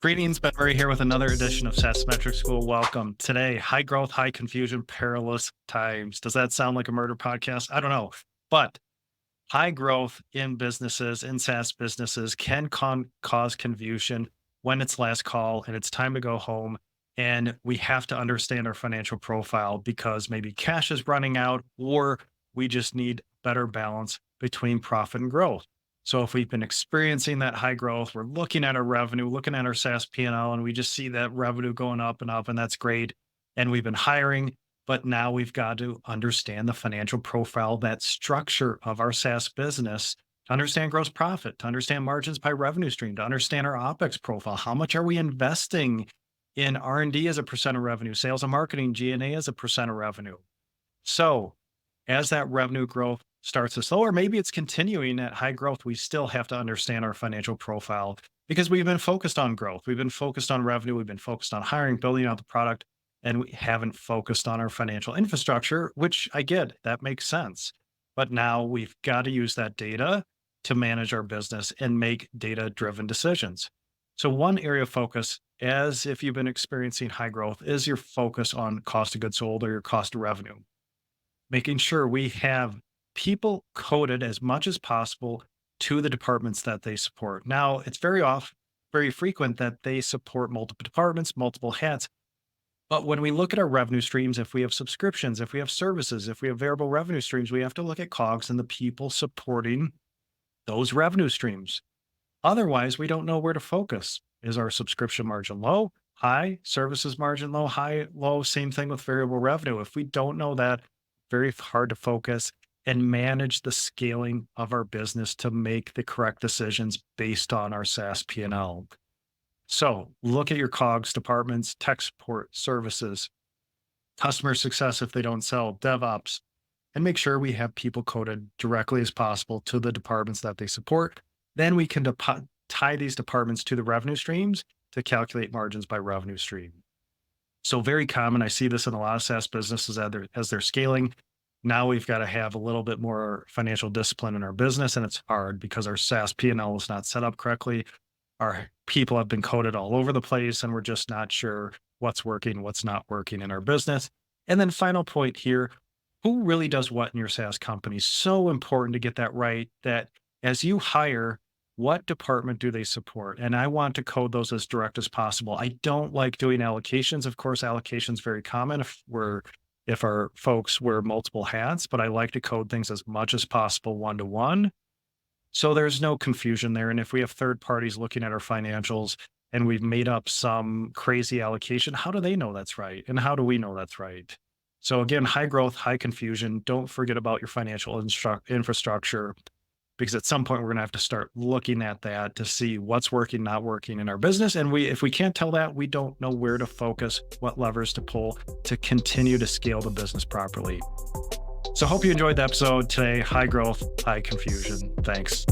Greetings, Ben Murray here with another edition of SaaS Metric School. Welcome. Today, high growth, high confusion, perilous times. Does that sound like a murder podcast? I don't know. But high growth in businesses, in SaaS businesses, can cause confusion when it's last call and it's time to go home. And we have to understand our financial profile because maybe cash is running out or we just need better balance between profit and growth. So if we've been experiencing that high growth, we're looking at our revenue, looking at our SaaS P&L, and we just see that revenue going up, and that's great. And we've been hiring, but now we've got to understand the financial profile, that structure of our SaaS business, to understand gross profit, to understand margins by revenue stream, to understand our OpEx profile. How much are we investing in R&D as a percent of revenue, sales and marketing, G&A as a percent of revenue? So as that revenue growth starts to slow, or maybe it's continuing at high growth, we still have to understand our financial profile because we've been focused on growth. We've been focused on revenue. We've been focused on hiring, building out the product, and we haven't focused on our financial infrastructure, which I get. That makes sense. But now we've got to use that data to manage our business and make data driven decisions. So, one area of focus, as if you've been experiencing high growth, is your focus on cost of goods sold or your cost of revenue, making sure we have people coded as much as possible to the departments that they support. Now, it's very frequent that they support multiple departments, multiple hats. But when we look at our revenue streams, if we have subscriptions, if we have services, if we have variable revenue streams, we have to look at COGS and the people supporting those revenue streams. Otherwise, we don't know where to focus. Is our subscription margin low, high, services margin low, high, low? Same thing with variable revenue. If we don't know that, very hard to focus and manage the scaling of our business to make the correct decisions based on our SaaS P&L. So look at your COGS departments, tech support, services, customer success if they don't sell, DevOps, and make sure we have people coded directly as possible to the departments that they support. Then we can tie these departments to the revenue streams to calculate margins by revenue stream. So very common. I see this in a lot of SaaS businesses as they're scaling. Now we've got to have a little bit more financial discipline in our business, and it's hard because our SaaS P&L is not set up correctly. Our people have been coded all over the place, and we're just not sure what's working, what's not working in our business. And then final point here, who really does what in your SaaS company? So important to get that right, that as you hire, what department do they support? And I want to code those as direct as possible. I don't like doing allocations. Of course, allocations very common if our folks wear multiple hats, but I like to code things as much as possible one-to-one. So there's no confusion there. And if we have third parties looking at our financials and we've made up some crazy allocation, how do they know that's right? And how do we know that's right? So again, high growth, high confusion. Don't forget about your financial infrastructure, because at some point we're going to have to start looking at that to see what's working, not working in our business. And if we can't tell that, we don't know where to focus, what levers to pull to continue to scale the business properly. So hope you enjoyed the episode today. High growth, high confusion. Thanks.